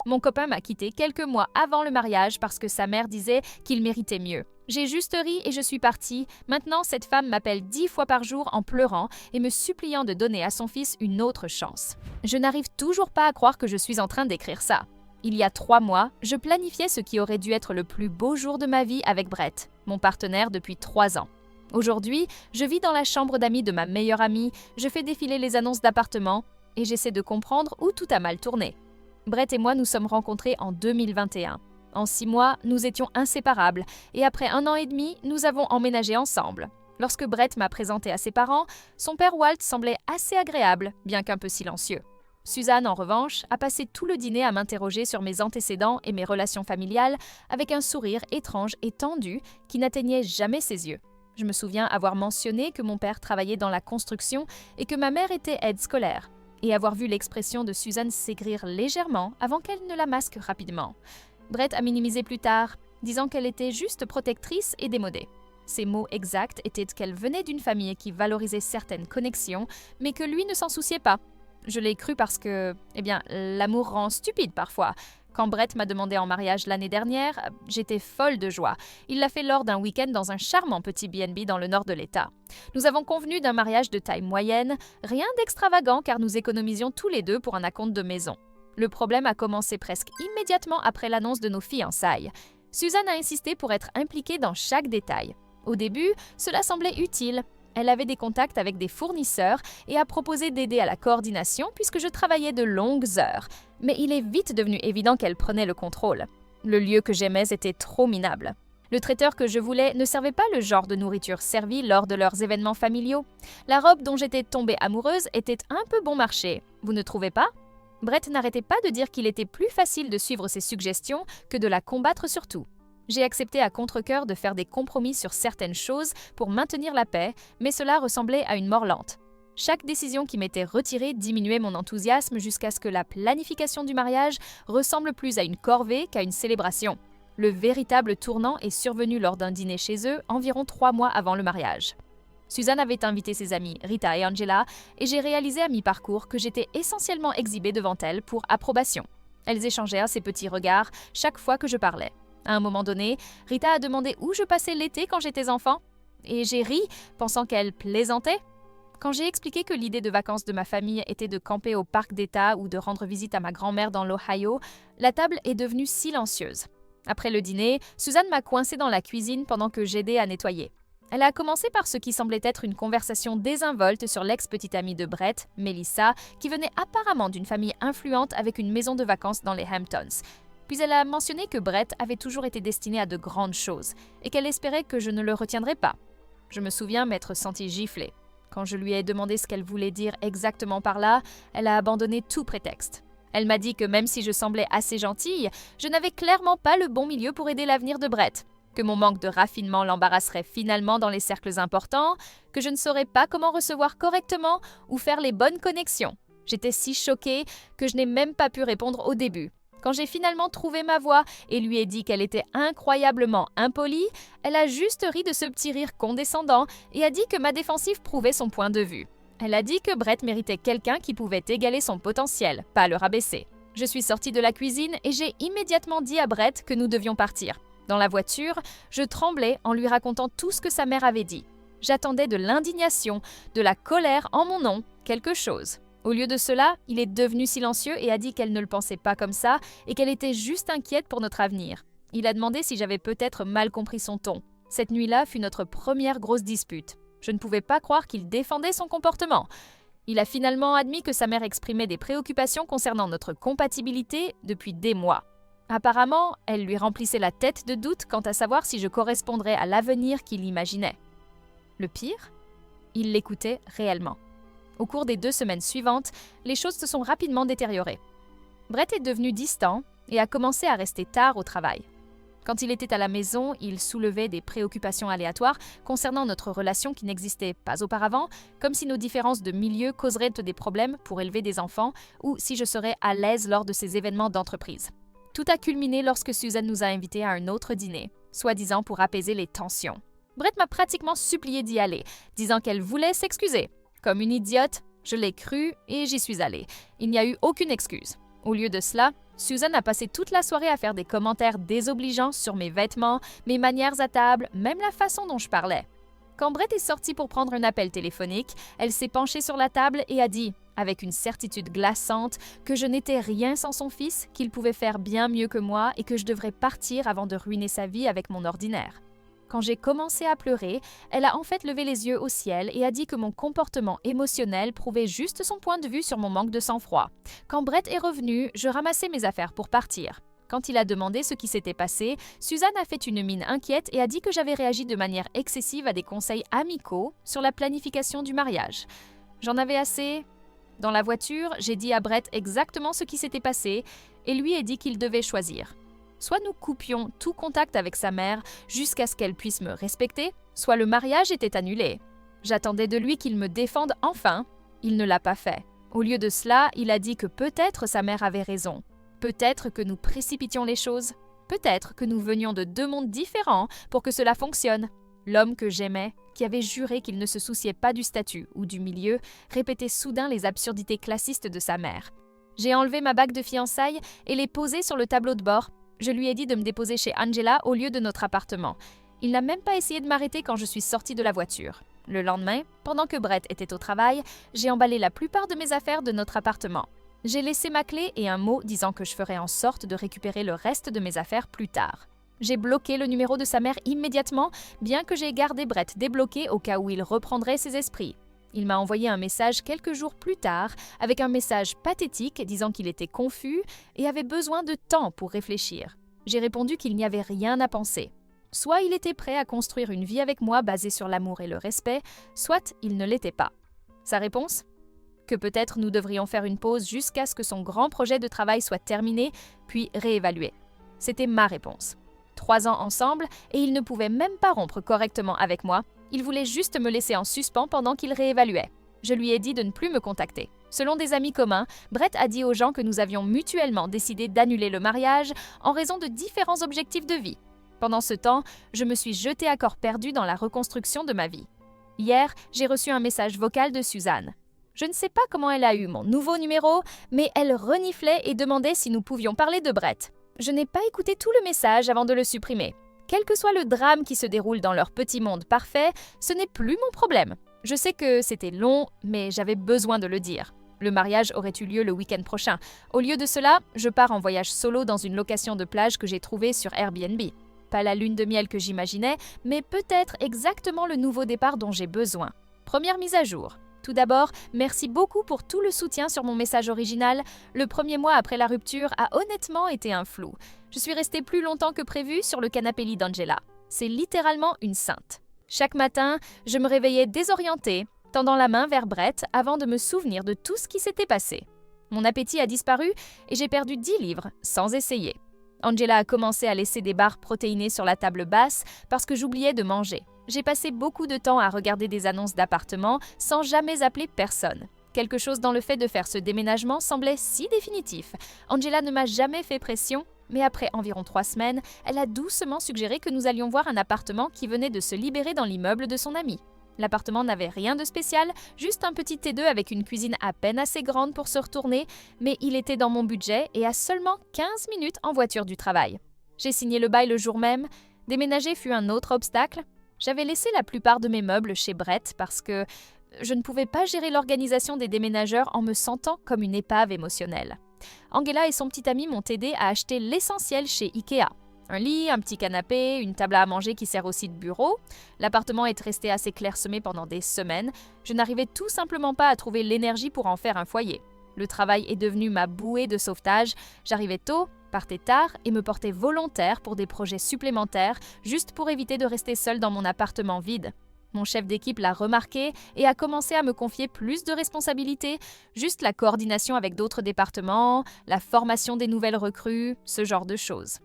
Mon copain m'a quitté quelques mois avant le mariage parce que sa mère disait qu'il méritait mieux. J'ai juste ri et je suis partie. Maintenant, cette femme m'appelle 10 fois par jour en pleurant et me suppliant de donner à son fils une autre chance. Je n'arrive toujours pas à croire que je suis en train d'écrire ça. Il y a 3 mois, je planifiais ce qui aurait dû être le plus beau jour de ma vie avec Brett, mon partenaire depuis 3 ans. Aujourd'hui, je vis dans la chambre d'amis de ma meilleure amie, je fais défiler les annonces d'appartements et j'essaie de comprendre où tout a mal tourné. Brett et moi nous sommes rencontrés en 2021. En 6 mois, nous étions inséparables et après 1 an et demi, nous avons emménagé ensemble. Lorsque Brett m'a présenté à ses parents, son père Walt semblait assez agréable, bien qu'un peu silencieux. Suzanne, en revanche, a passé tout le dîner à m'interroger sur mes antécédents et mes relations familiales avec un sourire étrange et tendu qui n'atteignait jamais ses yeux. Je me souviens avoir mentionné que mon père travaillait dans la construction et que ma mère était aide scolaire, et avoir vu l'expression de Suzanne s'aigrir légèrement avant qu'elle ne la masque rapidement. Brett a minimisé plus tard, disant qu'elle était juste protectrice et démodée. Ses mots exacts étaient qu'elle venait d'une famille qui valorisait certaines connexions, mais que lui ne s'en souciait pas. Je l'ai cru parce que, l'amour rend stupide parfois. Quand Brett m'a demandé en mariage l'année dernière, j'étais folle de joie. Il l'a fait lors d'un week-end dans un charmant petit B&B dans le nord de l'État. Nous avons convenu d'un mariage de taille moyenne, rien d'extravagant car nous économisions tous les deux pour un acompte de maison. Le problème a commencé presque immédiatement après l'annonce de nos fiançailles. Suzanne a insisté pour être impliquée dans chaque détail. Au début, cela semblait utile. Elle avait des contacts avec des fournisseurs et a proposé d'aider à la coordination puisque je travaillais de longues heures. Mais il est vite devenu évident qu'elle prenait le contrôle. Le lieu que j'aimais était trop minable. Le traiteur que je voulais ne servait pas le genre de nourriture servie lors de leurs événements familiaux. La robe dont j'étais tombée amoureuse était un peu bon marché. Vous ne trouvez pas? Brett n'arrêtait pas de dire qu'il était plus facile de suivre ses suggestions que de la combattre surtout. J'ai accepté à contre-cœur de faire des compromis sur certaines choses pour maintenir la paix, mais cela ressemblait à une mort lente. Chaque décision qui m'était retirée diminuait mon enthousiasme jusqu'à ce que la planification du mariage ressemble plus à une corvée qu'à une célébration. Le véritable tournant est survenu lors d'un dîner chez eux, environ 3 mois avant le mariage. Suzanne avait invité ses amies, Rita et Angela, et j'ai réalisé à mi-parcours que j'étais essentiellement exhibée devant elles pour approbation. Elles échangèrent ces petits regards chaque fois que je parlais. À un moment donné, Rita a demandé où je passais l'été quand j'étais enfant. Et j'ai ri, pensant qu'elle plaisantait. Quand j'ai expliqué que l'idée de vacances de ma famille était de camper au parc d'État ou de rendre visite à ma grand-mère dans l'Ohio, la table est devenue silencieuse. Après le dîner, Suzanne m'a coincée dans la cuisine pendant que j'aidais à nettoyer. Elle a commencé par ce qui semblait être une conversation désinvolte sur l'ex-petite amie de Brett, Melissa, qui venait apparemment d'une famille influente avec une maison de vacances dans les Hamptons. Puis elle a mentionné que Brett avait toujours été destiné à de grandes choses et qu'elle espérait que je ne le retiendrais pas. Je me souviens m'être sentie giflée. Quand je lui ai demandé ce qu'elle voulait dire exactement par là, elle a abandonné tout prétexte. Elle m'a dit que même si je semblais assez gentille, je n'avais clairement pas le bon milieu pour aider l'avenir de Brett, que mon manque de raffinement l'embarrasserait finalement dans les cercles importants, que je ne saurais pas comment recevoir correctement ou faire les bonnes connexions. J'étais si choquée que je n'ai même pas pu répondre au début. Quand j'ai finalement trouvé ma voix et lui ai dit qu'elle était incroyablement impolie, elle a juste ri de ce petit rire condescendant et a dit que ma défensive prouvait son point de vue. Elle a dit que Brett méritait quelqu'un qui pouvait égaler son potentiel, pas le rabaisser. Je suis sortie de la cuisine et j'ai immédiatement dit à Brett que nous devions partir. Dans la voiture, je tremblais en lui racontant tout ce que sa mère avait dit. J'attendais de l'indignation, de la colère en mon nom, quelque chose. Au lieu de cela, il est devenu silencieux et a dit qu'elle ne le pensait pas comme ça et qu'elle était juste inquiète pour notre avenir. Il a demandé si j'avais peut-être mal compris son ton. Cette nuit-là fut notre première grosse dispute. Je ne pouvais pas croire qu'il défendait son comportement. Il a finalement admis que sa mère exprimait des préoccupations concernant notre compatibilité depuis des mois. Apparemment, elle lui remplissait la tête de doutes quant à savoir si je correspondrais à l'avenir qu'il imaginait. Le pire, il l'écoutait réellement. Au cours des 2 semaines suivantes, les choses se sont rapidement détériorées. Brett est devenu distant et a commencé à rester tard au travail. Quand il était à la maison, il soulevait des préoccupations aléatoires concernant notre relation qui n'existait pas auparavant, comme si nos différences de milieu causeraient des problèmes pour élever des enfants ou si je serais à l'aise lors de ces événements d'entreprise. Tout a culminé lorsque Suzanne nous a invités à un autre dîner, soi-disant pour apaiser les tensions. Brett m'a pratiquement supplié d'y aller, disant qu'elle voulait s'excuser. Comme une idiote, je l'ai cru et j'y suis allée. Il n'y a eu aucune excuse. Au lieu de cela, Susan a passé toute la soirée à faire des commentaires désobligeants sur mes vêtements, mes manières à table, même la façon dont je parlais. Quand Brett est sorti pour prendre un appel téléphonique, elle s'est penchée sur la table et a dit, avec une certitude glaçante, que je n'étais rien sans son fils, qu'il pouvait faire bien mieux que moi et que je devrais partir avant de ruiner sa vie avec mon ordinaire. Quand j'ai commencé à pleurer, elle a en fait levé les yeux au ciel et a dit que mon comportement émotionnel prouvait juste son point de vue sur mon manque de sang-froid. Quand Brett est revenu, je ramassais mes affaires pour partir. Quand il a demandé ce qui s'était passé, Suzanne a fait une mine inquiète et a dit que j'avais réagi de manière excessive à des conseils amicaux sur la planification du mariage. J'en avais assez. Dans la voiture, j'ai dit à Brett exactement ce qui s'était passé et lui ai dit qu'il devait choisir. Soit nous coupions tout contact avec sa mère jusqu'à ce qu'elle puisse me respecter, soit le mariage était annulé. J'attendais de lui qu'il me défende enfin. Il ne l'a pas fait. Au lieu de cela, il a dit que peut-être sa mère avait raison. Peut-être que nous précipitions les choses. Peut-être que nous venions de deux mondes différents pour que cela fonctionne. L'homme que j'aimais, qui avait juré qu'il ne se souciait pas du statut ou du milieu, répétait soudain les absurdités classistes de sa mère. J'ai enlevé ma bague de fiançailles et l'ai posée sur le tableau de bord. Je lui ai dit de me déposer chez Angela au lieu de notre appartement. Il n'a même pas essayé de m'arrêter quand je suis sortie de la voiture. Le lendemain, pendant que Brett était au travail, j'ai emballé la plupart de mes affaires de notre appartement. J'ai laissé ma clé et un mot disant que je ferais en sorte de récupérer le reste de mes affaires plus tard. J'ai bloqué le numéro de sa mère immédiatement, bien que j'ai gardé Brett débloqué au cas où il reprendrait ses esprits. Il m'a envoyé un message quelques jours plus tard, avec un message pathétique disant qu'il était confus et avait besoin de temps pour réfléchir. J'ai répondu qu'il n'y avait rien à penser. Soit il était prêt à construire une vie avec moi basée sur l'amour et le respect, soit il ne l'était pas. Sa réponse ? Que peut-être nous devrions faire une pause jusqu'à ce que son grand projet de travail soit terminé, puis réévaluer. C'était ma réponse. 3 ans ensemble, et il ne pouvait même pas rompre correctement avec moi. Il voulait juste me laisser en suspens pendant qu'il réévaluait. Je lui ai dit de ne plus me contacter. Selon des amis communs, Brett a dit aux gens que nous avions mutuellement décidé d'annuler le mariage en raison de différents objectifs de vie. Pendant ce temps, je me suis jetée à corps perdu dans la reconstruction de ma vie. Hier, j'ai reçu un message vocal de Suzanne. Je ne sais pas comment elle a eu mon nouveau numéro, mais elle reniflait et demandait si nous pouvions parler de Brett. Je n'ai pas écouté tout le message avant de le supprimer. Quel que soit le drame qui se déroule dans leur petit monde parfait, ce n'est plus mon problème. Je sais que c'était long, mais j'avais besoin de le dire. Le mariage aurait eu lieu le week-end prochain. Au lieu de cela, je pars en voyage solo dans une location de plage que j'ai trouvée sur Airbnb. Pas la lune de miel que j'imaginais, mais peut-être exactement le nouveau départ dont j'ai besoin. Première mise à jour. Tout d'abord, merci beaucoup pour tout le soutien sur mon message original. Le premier mois après la rupture a honnêtement été un flou. Je suis restée plus longtemps que prévu sur le canapé lit d'Angela. C'est littéralement une sainte. Chaque matin, je me réveillais désorientée, tendant la main vers Brett avant de me souvenir de tout ce qui s'était passé. Mon appétit a disparu et j'ai perdu 10 livres sans essayer. Angela a commencé à laisser des barres protéinées sur la table basse parce que j'oubliais de manger. J'ai passé beaucoup de temps à regarder des annonces d'appartements sans jamais appeler personne. Quelque chose dans le fait de faire ce déménagement semblait si définitif. Angela ne m'a jamais fait pression, mais après environ 3 semaines, elle a doucement suggéré que nous allions voir un appartement qui venait de se libérer dans l'immeuble de son ami. L'appartement n'avait rien de spécial, juste un petit T2 avec une cuisine à peine assez grande pour se retourner, mais il était dans mon budget et à seulement 15 minutes en voiture du travail. J'ai signé le bail le jour même. Déménager fut un autre obstacle. J'avais laissé la plupart de mes meubles chez Brett parce que je ne pouvais pas gérer l'organisation des déménageurs en me sentant comme une épave émotionnelle. Angela et son petit ami m'ont aidé à acheter l'essentiel chez Ikea. Un lit, un petit canapé, une table à manger qui sert aussi de bureau. L'appartement est resté assez clairsemé pendant des semaines. Je n'arrivais tout simplement pas à trouver l'énergie pour en faire un foyer. Le travail est devenu ma bouée de sauvetage. J'arrivais tôt, partais tard et me portais volontaire pour des projets supplémentaires, juste pour éviter de rester seule dans mon appartement vide. Mon chef d'équipe l'a remarqué et a commencé à me confier plus de responsabilités, juste la coordination avec d'autres départements, la formation des nouvelles recrues, ce genre de choses.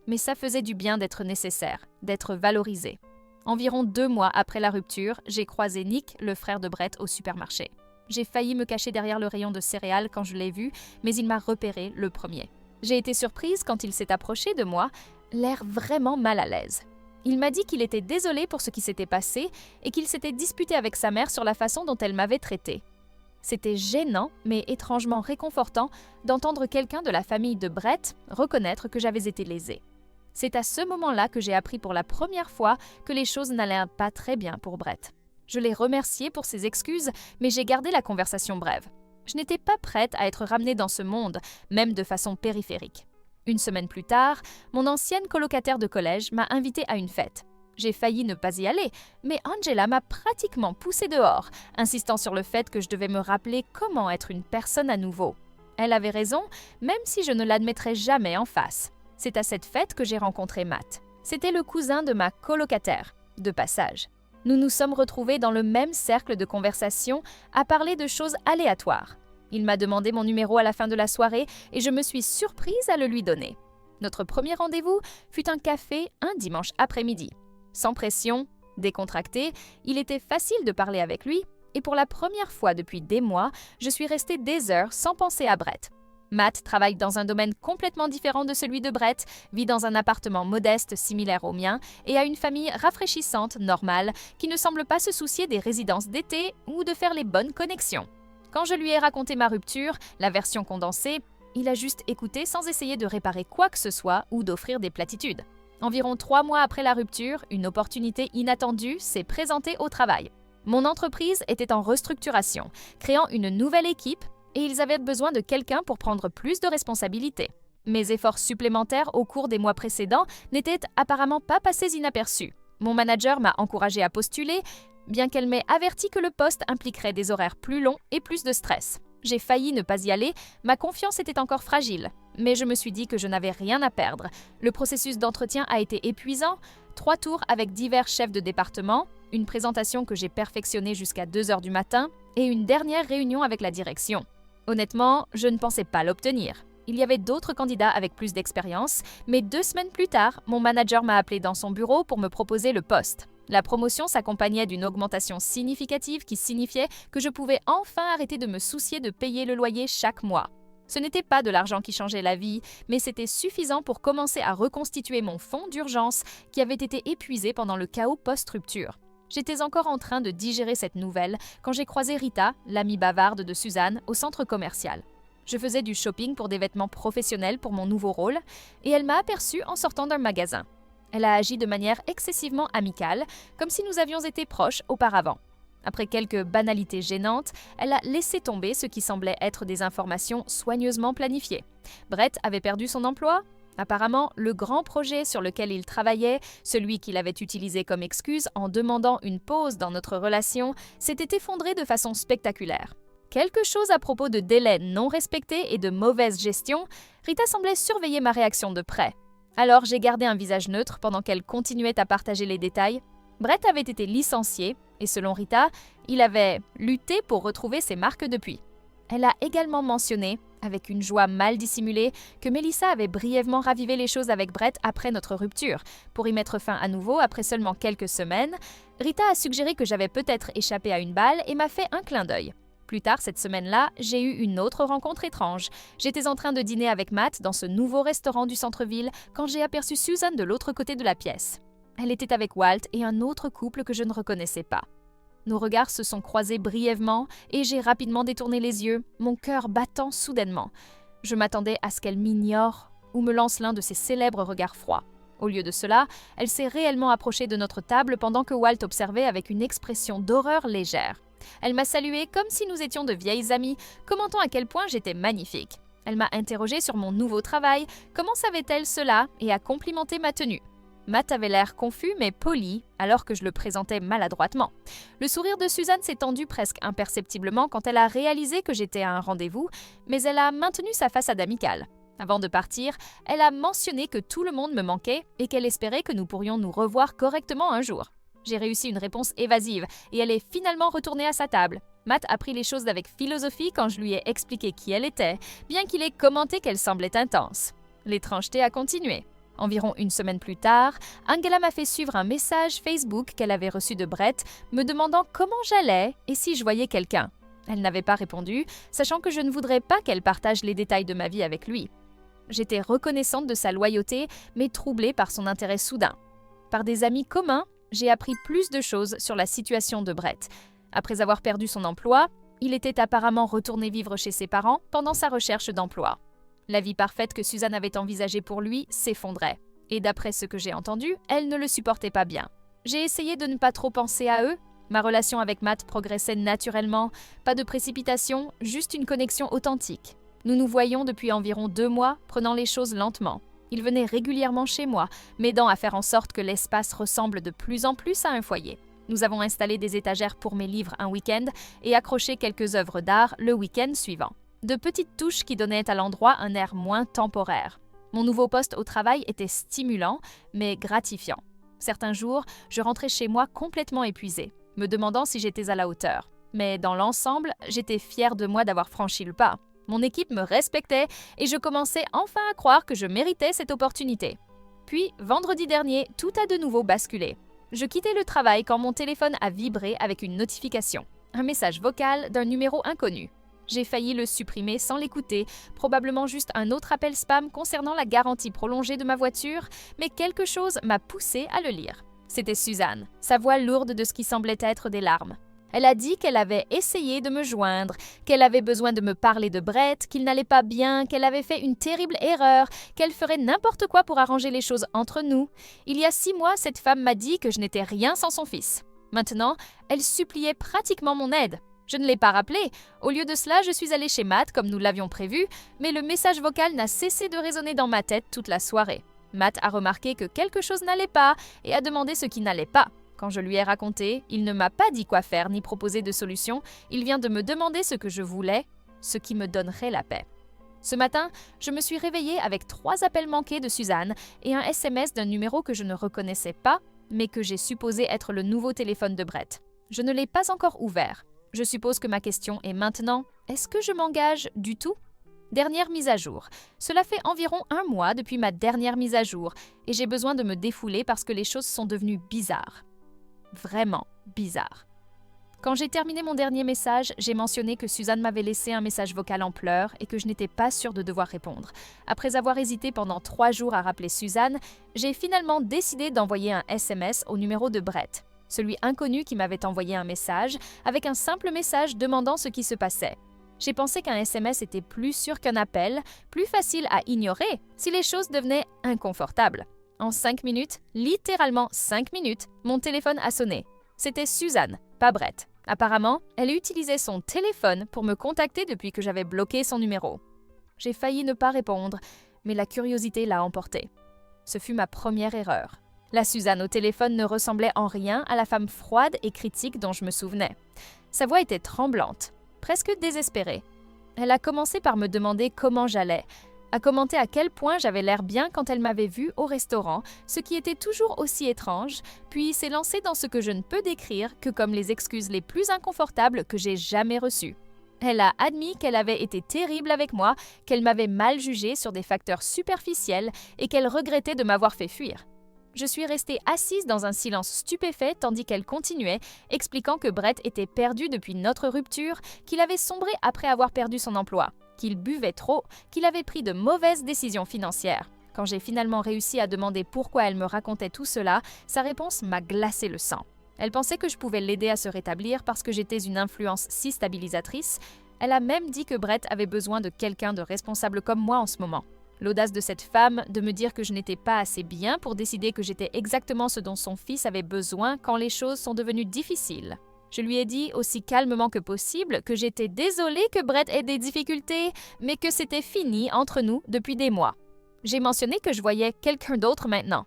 Mais ça faisait du bien d'être nécessaire, d'être valorisé. Environ 2 mois après la rupture, j'ai croisé Nick, le frère de Brett, au supermarché. J'ai failli me cacher derrière le rayon de céréales quand je l'ai vu, mais il m'a repéré le premier. J'ai été surprise quand il s'est approché de moi, l'air vraiment mal à l'aise. Il m'a dit qu'il était désolé pour ce qui s'était passé et qu'il s'était disputé avec sa mère sur la façon dont elle m'avait traitée. C'était gênant, mais étrangement réconfortant d'entendre quelqu'un de la famille de Brett reconnaître que j'avais été lésée. C'est à ce moment-là que j'ai appris pour la première fois que les choses n'allaient pas très bien pour Brett. Je l'ai remercié pour ses excuses, mais j'ai gardé la conversation brève. Je n'étais pas prête à être ramenée dans ce monde, même de façon périphérique. Une semaine plus tard, mon ancienne colocataire de collège m'a invitée à une fête. J'ai failli ne pas y aller, mais Angela m'a pratiquement poussée dehors, insistant sur le fait que je devais me rappeler comment être une personne à nouveau. Elle avait raison, même si je ne l'admettrais jamais en face. C'est à cette fête que j'ai rencontré Matt. C'était le cousin de ma colocataire, de passage. Nous nous sommes retrouvés dans le même cercle de conversation à parler de choses aléatoires. Il m'a demandé mon numéro à la fin de la soirée et je me suis surprise à le lui donner. Notre premier rendez-vous fut un café un dimanche après-midi. Sans pression, décontracté, il était facile de parler avec lui et pour la première fois depuis des mois, je suis restée des heures sans penser à Brett. Matt travaille dans un domaine complètement différent de celui de Brett, vit dans un appartement modeste similaire au mien et a une famille rafraîchissante, normale, qui ne semble pas se soucier des résidences d'été ou de faire les bonnes connexions. Quand je lui ai raconté ma rupture, la version condensée, il a juste écouté sans essayer de réparer quoi que ce soit ou d'offrir des platitudes. Environ 3 mois après la rupture, une opportunité inattendue s'est présentée au travail. Mon entreprise était en restructuration, créant une nouvelle équipe et ils avaient besoin de quelqu'un pour prendre plus de responsabilités. Mes efforts supplémentaires au cours des mois précédents n'étaient apparemment pas passés inaperçus. Mon manager m'a encouragé à postuler, bien qu'elle m'ait averti que le poste impliquerait des horaires plus longs et plus de stress. J'ai failli ne pas y aller, ma confiance était encore fragile, mais je me suis dit que je n'avais rien à perdre. Le processus d'entretien a été épuisant, 3 tours avec divers chefs de département, une présentation que j'ai perfectionnée jusqu'à 2 heures du matin et une dernière réunion avec la direction. Honnêtement, je ne pensais pas l'obtenir. Il y avait d'autres candidats avec plus d'expérience, mais 2 semaines plus tard, mon manager m'a appelé dans son bureau pour me proposer le poste. La promotion s'accompagnait d'une augmentation significative qui signifiait que je pouvais enfin arrêter de me soucier de payer le loyer chaque mois. Ce n'était pas de l'argent qui changeait la vie, mais c'était suffisant pour commencer à reconstituer mon fonds d'urgence qui avait été épuisé pendant le chaos post-rupture. J'étais encore en train de digérer cette nouvelle quand j'ai croisé Rita, l'amie bavarde de Suzanne, au centre commercial. Je faisais du shopping pour des vêtements professionnels pour mon nouveau rôle et elle m'a aperçue en sortant d'un magasin. Elle a agi de manière excessivement amicale, comme si nous avions été proches auparavant. Après quelques banalités gênantes, elle a laissé tomber ce qui semblait être des informations soigneusement planifiées. Brett avait perdu son emploi. Apparemment, le grand projet sur lequel il travaillait, celui qu'il avait utilisé comme excuse en demandant une pause dans notre relation, s'était effondré de façon spectaculaire. Quelque chose à propos de délais non respectés et de mauvaise gestion, Rita semblait surveiller ma réaction de près. Alors j'ai gardé un visage neutre pendant qu'elle continuait à partager les détails. Brett avait été licencié et selon Rita, il avait lutté pour retrouver ses marques depuis. Elle a également mentionné, avec une joie mal dissimulée, que Melissa avait brièvement ravivé les choses avec Brett après notre rupture. Pour y mettre fin à nouveau après seulement quelques semaines, Rita a suggéré que j'avais peut-être échappé à une balle et m'a fait un clin d'œil. Plus tard cette semaine-là, j'ai eu une autre rencontre étrange. J'étais en train de dîner avec Matt dans ce nouveau restaurant du centre-ville quand j'ai aperçu Susan de l'autre côté de la pièce. Elle était avec Walt et un autre couple que je ne reconnaissais pas. Nos regards se sont croisés brièvement et j'ai rapidement détourné les yeux, mon cœur battant soudainement. Je m'attendais à ce qu'elle m'ignore ou me lance l'un de ses célèbres regards froids. Au lieu de cela, elle s'est réellement approchée de notre table pendant que Walt observait avec une expression d'horreur légère. Elle m'a salué comme si nous étions de vieilles amies, commentant à quel point j'étais magnifique. Elle m'a interrogée sur mon nouveau travail, comment savait-elle cela, et a complimenté ma tenue. Matt avait l'air confus mais poli, alors que je le présentais maladroitement. Le sourire de Suzanne s'est tendu presque imperceptiblement quand elle a réalisé que j'étais à un rendez-vous, mais elle a maintenu sa façade amicale. Avant de partir, elle a mentionné que tout le monde me manquait et qu'elle espérait que nous pourrions nous revoir correctement un jour. J'ai réussi une réponse évasive et elle est finalement retournée à sa table. Matt a pris les choses avec philosophie quand je lui ai expliqué qui elle était, bien qu'il ait commenté qu'elle semblait intense. L'étrangeté a continué. Environ une semaine plus tard, Angela m'a fait suivre un message Facebook qu'elle avait reçu de Brett me demandant comment j'allais et si je voyais quelqu'un. Elle n'avait pas répondu, sachant que je ne voudrais pas qu'elle partage les détails de ma vie avec lui. J'étais reconnaissante de sa loyauté, mais troublée par son intérêt soudain. Par des amis communs, j'ai appris plus de choses sur la situation de Brett. Après avoir perdu son emploi, Il était apparemment retourné vivre chez ses parents pendant sa recherche d'emploi. La vie parfaite que Suzanne avait envisagée pour lui s'effondrait. Et d'après ce que j'ai entendu, elle ne le supportait pas bien. J'ai essayé de ne pas trop penser à eux. Ma relation avec Matt progressait naturellement, pas de précipitation, juste une connexion authentique. Nous nous voyions depuis environ 2 mois, prenant les choses lentement. Il venait régulièrement chez moi, m'aidant à faire en sorte que l'espace ressemble de plus en plus à un foyer. Nous avons installé des étagères pour mes livres un week-end et accroché quelques œuvres d'art le week-end suivant. De petites touches qui donnaient à l'endroit un air moins temporaire. Mon nouveau poste au travail était stimulant, mais gratifiant. Certains jours, je rentrais chez moi complètement épuisée, me demandant si j'étais à la hauteur. Mais dans l'ensemble, j'étais fière de moi d'avoir franchi le pas. Mon équipe me respectait et je commençais enfin à croire que je méritais cette opportunité. Puis, vendredi dernier, tout a de nouveau basculé. Je quittais le travail quand mon téléphone a vibré avec une notification. Un message vocal d'un numéro inconnu. J'ai failli le supprimer sans l'écouter, probablement juste un autre appel spam concernant la garantie prolongée de ma voiture, mais quelque chose m'a poussé à le lire. C'était Suzanne, sa voix lourde de ce qui semblait être des larmes. Elle a dit qu'elle avait essayé de me joindre, qu'elle avait besoin de me parler de Brett, qu'il n'allait pas bien, qu'elle avait fait une terrible erreur, qu'elle ferait n'importe quoi pour arranger les choses entre nous. Il y a 6 mois, cette femme m'a dit que je n'étais rien sans son fils. Maintenant, elle suppliait pratiquement mon aide. Je ne l'ai pas rappelé. Au lieu de cela, je suis allée chez Matt comme nous l'avions prévu, mais le message vocal n'a cessé de résonner dans ma tête toute la soirée. Matt a remarqué que quelque chose n'allait pas et a demandé ce qui n'allait pas. Quand je lui ai raconté, il ne m'a pas dit quoi faire ni proposé de solution, il vient de me demander ce que je voulais, ce qui me donnerait la paix. Ce matin, je me suis réveillée avec 3 appels manqués de Suzanne et un SMS d'un numéro que je ne reconnaissais pas, mais que j'ai supposé être le nouveau téléphone de Brett. Je ne l'ai pas encore ouvert. Je suppose que ma question est maintenant, est-ce que je m'engage du tout? Dernière mise à jour. Cela fait environ 1 mois depuis ma dernière mise à jour et j'ai besoin de me défouler parce que les choses sont devenues bizarres. Vraiment bizarres. Quand j'ai terminé mon dernier message, j'ai mentionné que Suzanne m'avait laissé un message vocal en pleurs et que je n'étais pas sûre de devoir répondre. Après avoir hésité pendant 3 jours à rappeler Suzanne, j'ai finalement décidé d'envoyer un SMS au numéro de Brett, celui inconnu qui m'avait envoyé un message, avec un simple message demandant ce qui se passait. J'ai pensé qu'un SMS était plus sûr qu'un appel, plus facile à ignorer si les choses devenaient inconfortables. En 5 minutes, littéralement 5 minutes, mon téléphone a sonné. C'était Suzanne, pas Brett. Apparemment, elle utilisait son téléphone pour me contacter depuis que j'avais bloqué son numéro. J'ai failli ne pas répondre, mais la curiosité l'a emporté. Ce fut ma première erreur. La Suzanne au téléphone ne ressemblait en rien à la femme froide et critique dont je me souvenais. Sa voix était tremblante, presque désespérée. Elle a commencé par me demander comment j'allais, a commenté à quel point j'avais l'air bien quand elle m'avait vue au restaurant, ce qui était toujours aussi étrange, puis s'est lancée dans ce que je ne peux décrire que comme les excuses les plus inconfortables que j'ai jamais reçues. Elle a admis qu'elle avait été terrible avec moi, qu'elle m'avait mal jugée sur des facteurs superficiels et qu'elle regrettait de m'avoir fait fuir. Je suis restée assise dans un silence stupéfait tandis qu'elle continuait, expliquant que Brett était perdu depuis notre rupture, qu'il avait sombré après avoir perdu son emploi, qu'il buvait trop, qu'il avait pris de mauvaises décisions financières. Quand j'ai finalement réussi à demander pourquoi elle me racontait tout cela, sa réponse m'a glacé le sang. Elle pensait que je pouvais l'aider à se rétablir parce que j'étais une influence si stabilisatrice. Elle a même dit que Brett avait besoin de quelqu'un de responsable comme moi en ce moment. L'audace de cette femme de me dire que je n'étais pas assez bien pour décider que j'étais exactement ce dont son fils avait besoin quand les choses sont devenues difficiles. Je lui ai dit aussi calmement que possible que j'étais désolée que Brett ait des difficultés, mais que c'était fini entre nous depuis des mois. J'ai mentionné que je voyais quelqu'un d'autre maintenant.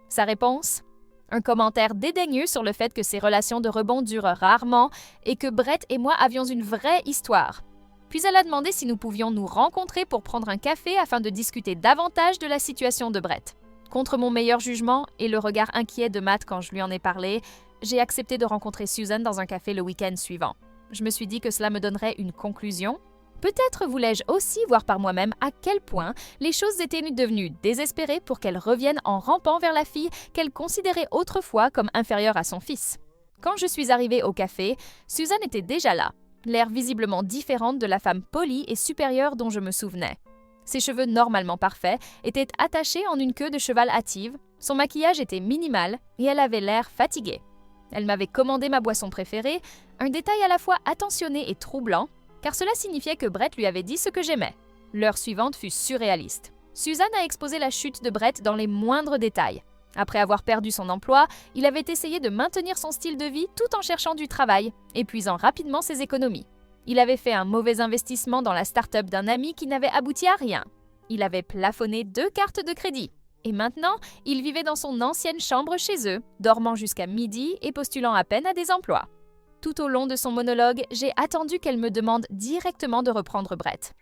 Sa réponse? Un commentaire dédaigneux sur le fait que ces relations de rebond durent rarement et que Brett et moi avions une vraie histoire. Puis elle a demandé si nous pouvions nous rencontrer pour prendre un café afin de discuter davantage de la situation de Brett. Contre mon meilleur jugement et le regard inquiet de Matt quand je lui en ai parlé, j'ai accepté de rencontrer Susan dans un café le week-end suivant. Je me suis dit que cela me donnerait une conclusion. Peut-être voulais-je aussi voir par moi-même à quel point les choses étaient devenues désespérées pour qu'elle revienne en rampant vers la fille qu'elle considérait autrefois comme inférieure à son fils. Quand je suis arrivée au café, Susan était déjà là, l'air visiblement différente de la femme polie et supérieure dont je me souvenais. Ses cheveux normalement parfaits étaient attachés en une queue de cheval hâtive, son maquillage était minimal et elle avait l'air fatiguée. Elle m'avait commandé ma boisson préférée, un détail à la fois attentionné et troublant, car cela signifiait que Brett lui avait dit ce que j'aimais. L'heure suivante fut surréaliste. Suzanne a exposé la chute de Brett dans les moindres détails. Après avoir perdu son emploi, il avait essayé de maintenir son style de vie tout en cherchant du travail, épuisant rapidement ses économies. Il avait fait un mauvais investissement dans la start-up d'un ami qui n'avait abouti à rien. Il avait plafonné 2 cartes de crédit. Et maintenant, il vivait dans son ancienne chambre chez eux, dormant jusqu'à midi et postulant à peine à des emplois. Tout au long de son monologue, j'ai attendu qu'elle me demande directement de reprendre Brett.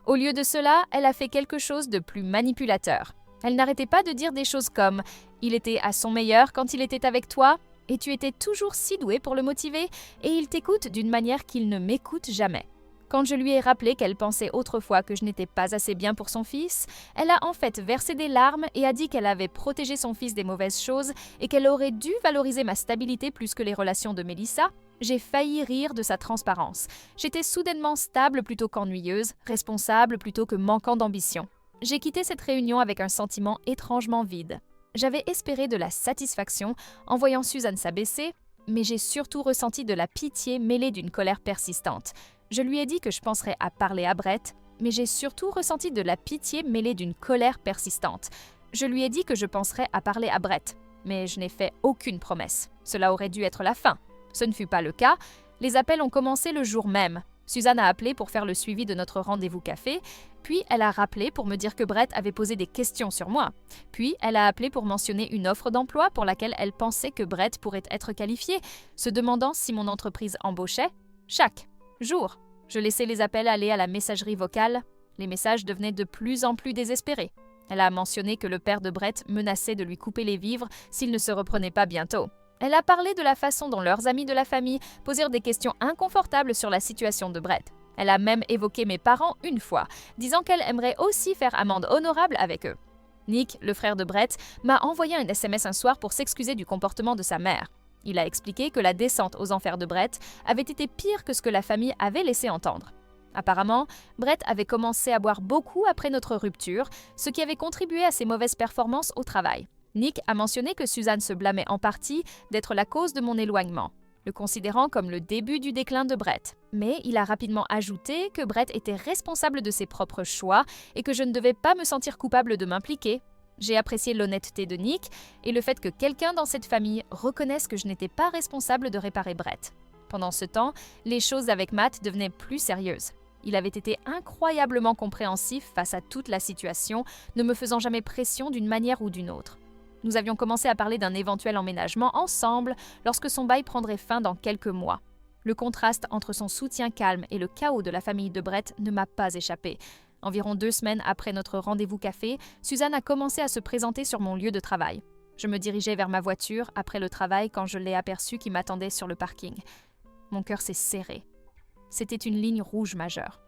Au lieu de cela, elle a fait quelque chose de plus manipulateur. Elle n'arrêtait pas de dire des choses comme « Il était à son meilleur quand il était avec toi, et tu étais toujours si doué pour le motiver, et il t'écoute d'une manière qu'il ne m'écoute jamais. » Quand je lui ai rappelé qu'elle pensait autrefois que je n'étais pas assez bien pour son fils, elle a en fait versé des larmes et a dit qu'elle avait protégé son fils des mauvaises choses et qu'elle aurait dû valoriser ma stabilité plus que les relations de Mélissa. J'ai failli rire de sa transparence. J'étais soudainement stable plutôt qu'ennuyeuse, responsable plutôt que manquant d'ambition. J'ai quitté cette réunion avec un sentiment étrangement vide. J'avais espéré de la satisfaction en voyant Suzanne s'abaisser, mais j'ai surtout ressenti de la pitié mêlée d'une colère persistante. Je lui ai dit que je penserais à parler à Brett, mais j'ai surtout ressenti de la pitié mêlée d'une colère persistante. Je lui ai dit que je penserais à parler à Brett, mais je n'ai fait aucune promesse. Cela aurait dû être la fin. Ce ne fut pas le cas. Les appels ont commencé le jour même. Suzanne a appelé pour faire le suivi de notre rendez-vous café, puis elle a rappelé pour me dire que Brett avait posé des questions sur moi. Puis elle a appelé pour mentionner une offre d'emploi pour laquelle elle pensait que Brett pourrait être qualifié, se demandant si mon entreprise embauchait. Chaque jour, je laissais les appels aller à la messagerie vocale. Les messages devenaient de plus en plus désespérés. Elle a mentionné que le père de Brett menaçait de lui couper les vivres s'il ne se reprenait pas bientôt. Elle a parlé de la façon dont leurs amis de la famille posèrent des questions inconfortables sur la situation de Brett. Elle a même évoqué mes parents une fois, disant qu'elle aimerait aussi faire amende honorable avec eux. Nick, le frère de Brett, m'a envoyé un SMS un soir pour s'excuser du comportement de sa mère. Il a expliqué que la descente aux enfers de Brett avait été pire que ce que la famille avait laissé entendre. Apparemment, Brett avait commencé à boire beaucoup après notre rupture, ce qui avait contribué à ses mauvaises performances au travail. Nick a mentionné que Suzanne se blâmait en partie d'être la cause de mon éloignement, le considérant comme le début du déclin de Brett. Mais il a rapidement ajouté que Brett était responsable de ses propres choix et que je ne devais pas me sentir coupable de m'impliquer. J'ai apprécié l'honnêteté de Nick et le fait que quelqu'un dans cette famille reconnaisse que je n'étais pas responsable de réparer Brett. Pendant ce temps, les choses avec Matt devenaient plus sérieuses. Il avait été incroyablement compréhensif face à toute la situation, ne me faisant jamais pression d'une manière ou d'une autre. Nous avions commencé à parler d'un éventuel emménagement ensemble lorsque son bail prendrait fin dans quelques mois. Le contraste entre son soutien calme et le chaos de la famille de Brett ne m'a pas échappé. Environ 2 semaines après notre rendez-vous café, Suzanne a commencé à se présenter sur mon lieu de travail. Je me dirigeais vers ma voiture après le travail quand je l'ai aperçue qui m'attendait sur le parking. Mon cœur s'est serré. C'était une ligne rouge majeure.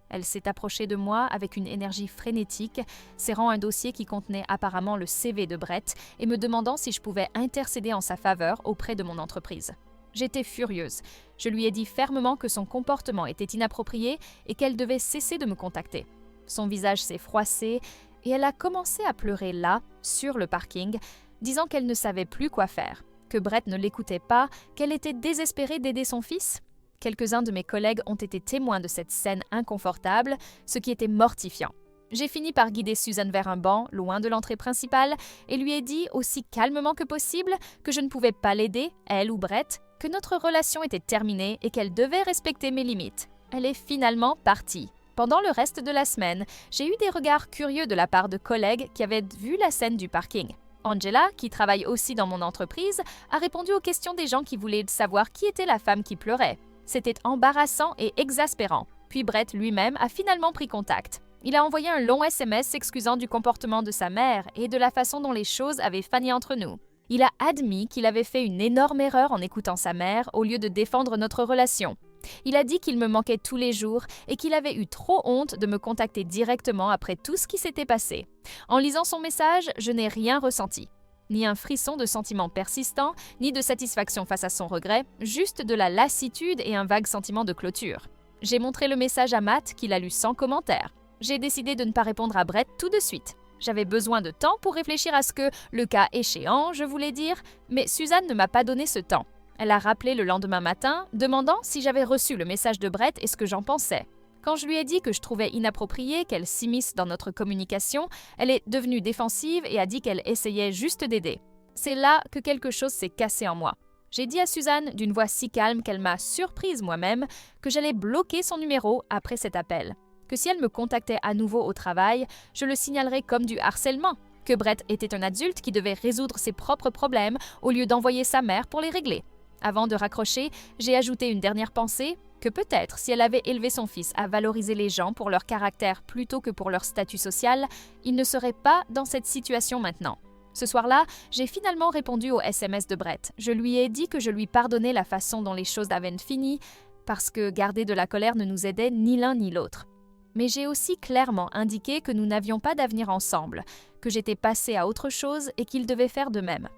Elle s'est approchée de moi avec une énergie frénétique, serrant un dossier qui contenait apparemment le CV de Brett et me demandant si je pouvais intercéder en sa faveur auprès de mon entreprise. J'étais furieuse. Je lui ai dit fermement que son comportement était inapproprié et qu'elle devait cesser de me contacter. Son visage s'est froissé et elle a commencé à pleurer là, sur le parking, disant qu'elle ne savait plus quoi faire, que Brett ne l'écoutait pas, qu'elle était désespérée d'aider son fils. Quelques-uns de mes collègues ont été témoins de cette scène inconfortable, ce qui était mortifiant. J'ai fini par guider Suzanne vers un banc, loin de l'entrée principale, et lui ai dit, aussi calmement que possible, que je ne pouvais pas l'aider, elle ou Brett, que notre relation était terminée et qu'elle devait respecter mes limites. Elle est finalement partie. Pendant le reste de la semaine, j'ai eu des regards curieux de la part de collègues qui avaient vu la scène du parking. Angela, qui travaille aussi dans mon entreprise, a répondu aux questions des gens qui voulaient savoir qui était la femme qui pleurait. C'était embarrassant et exaspérant. Puis Brett lui-même a finalement pris contact. Il a envoyé un long SMS s'excusant du comportement de sa mère et de la façon dont les choses avaient failli entre nous. Il a admis qu'il avait fait une énorme erreur en écoutant sa mère au lieu de défendre notre relation. Il a dit qu'il me manquait tous les jours et qu'il avait eu trop honte de me contacter directement après tout ce qui s'était passé. En lisant son message, je n'ai rien ressenti. Ni un frisson de sentiment persistant, ni de satisfaction face à son regret, juste de la lassitude et un vague sentiment de clôture. J'ai montré le message à Matt, qui l'a lu sans commentaire. J'ai décidé de ne pas répondre à Brett tout de suite. J'avais besoin de temps pour réfléchir à ce que, le cas échéant, je voulais dire, mais Suzanne ne m'a pas donné ce temps. Elle a rappelé le lendemain matin, demandant si j'avais reçu le message de Brett et ce que j'en pensais. Quand je lui ai dit que je trouvais inapproprié qu'elle s'immisce dans notre communication, elle est devenue défensive et a dit qu'elle essayait juste d'aider. C'est là que quelque chose s'est cassé en moi. J'ai dit à Suzanne, d'une voix si calme qu'elle m'a surprise moi-même, que j'allais bloquer son numéro après cet appel. Que si elle me contactait à nouveau au travail, je le signalerais comme du harcèlement. Que Brett était un adulte qui devait résoudre ses propres problèmes au lieu d'envoyer sa mère pour les régler. Avant de raccrocher, j'ai ajouté une dernière pensée, que peut-être si elle avait élevé son fils à valoriser les gens pour leur caractère plutôt que pour leur statut social, il ne serait pas dans cette situation maintenant. Ce soir-là, j'ai finalement répondu au SMS de Brett. Je lui ai dit que je lui pardonnais la façon dont les choses avaient fini, parce que garder de la colère ne nous aidait ni l'un ni l'autre. Mais j'ai aussi clairement indiqué que nous n'avions pas d'avenir ensemble, que j'étais passée à autre chose et qu'il devait faire de même.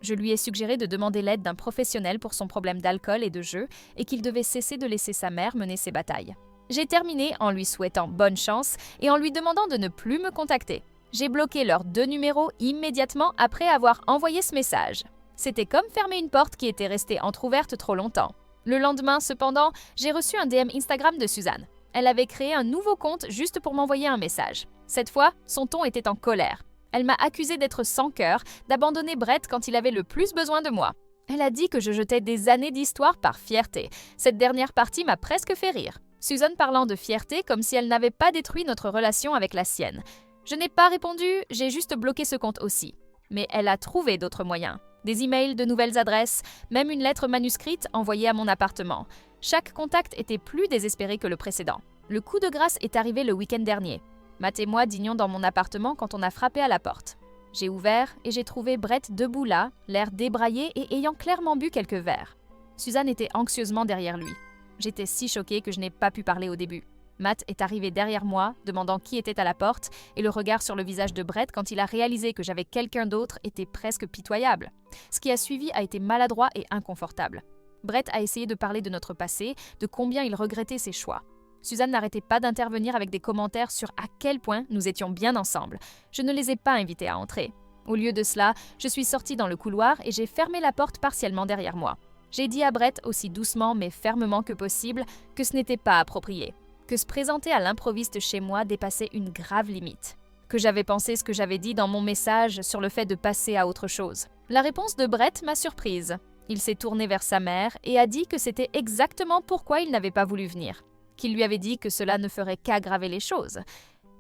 Je lui ai suggéré de demander l'aide d'un professionnel pour son problème d'alcool et de jeu et qu'il devait cesser de laisser sa mère mener ses batailles. J'ai terminé en lui souhaitant bonne chance et en lui demandant de ne plus me contacter. J'ai bloqué leurs 2 numéros immédiatement après avoir envoyé ce message. C'était comme fermer une porte qui était restée entrouverte trop longtemps. Le lendemain, cependant, j'ai reçu un DM Instagram de Suzanne. Elle avait créé un nouveau compte juste pour m'envoyer un message. Cette fois, son ton était en colère. Elle m'a accusé d'être sans cœur, d'abandonner Brett quand il avait le plus besoin de moi. Elle a dit que je jetais des années d'histoire par fierté. Cette dernière partie m'a presque fait rire. Suzanne parlant de fierté comme si elle n'avait pas détruit notre relation avec la sienne. Je n'ai pas répondu, j'ai juste bloqué ce compte aussi. Mais elle a trouvé d'autres moyens. Des emails, de nouvelles adresses, même une lettre manuscrite envoyée à mon appartement. Chaque contact était plus désespéré que le précédent. Le coup de grâce est arrivé le week-end dernier. Matt et moi dînions dans mon appartement quand on a frappé à la porte. J'ai ouvert et j'ai trouvé Brett debout là, l'air débraillé et ayant clairement bu quelques verres. Suzanne était anxieusement derrière lui. J'étais si choquée que je n'ai pas pu parler au début. Matt est arrivé derrière moi, demandant qui était à la porte, et le regard sur le visage de Brett quand il a réalisé que j'avais quelqu'un d'autre était presque pitoyable. Ce qui a suivi a été maladroit et inconfortable. Brett a essayé de parler de notre passé, de combien il regrettait ses choix. Suzanne n'arrêtait pas d'intervenir avec des commentaires sur à quel point nous étions bien ensemble. Je ne les ai pas invités à entrer. Au lieu de cela, je suis sortie dans le couloir et j'ai fermé la porte partiellement derrière moi. J'ai dit à Brett aussi doucement mais fermement que possible que ce n'était pas approprié, que se présenter à l'improviste chez moi dépassait une grave limite, que j'avais pensé ce que j'avais dit dans mon message sur le fait de passer à autre chose. La réponse de Brett m'a surprise. Il s'est tourné vers sa mère et a dit que c'était exactement pourquoi il n'avait pas voulu venir, qu'il lui avait dit que cela ne ferait qu'aggraver les choses.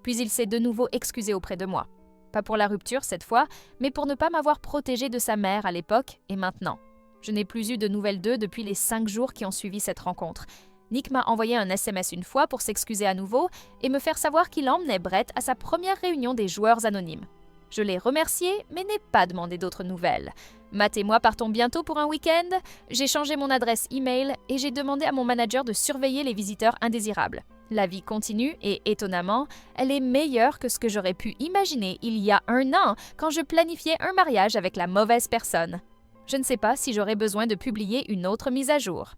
Puis il s'est de nouveau excusé auprès de moi. Pas pour la rupture cette fois, mais pour ne pas m'avoir protégée de sa mère à l'époque et maintenant. Je n'ai plus eu de nouvelles d'eux depuis les 5 jours qui ont suivi cette rencontre. Nick m'a envoyé un SMS une fois pour s'excuser à nouveau et me faire savoir qu'il emmenait Brett à sa première réunion des joueurs anonymes. Je l'ai remercié, mais n'ai pas demandé d'autres nouvelles. Matt et moi partons bientôt pour un week-end. J'ai changé mon adresse email et j'ai demandé à mon manager de surveiller les visiteurs indésirables. La vie continue et, étonnamment, elle est meilleure que ce que j'aurais pu imaginer il y a 1 an quand je planifiais un mariage avec la mauvaise personne. Je ne sais pas si j'aurai besoin de publier une autre mise à jour.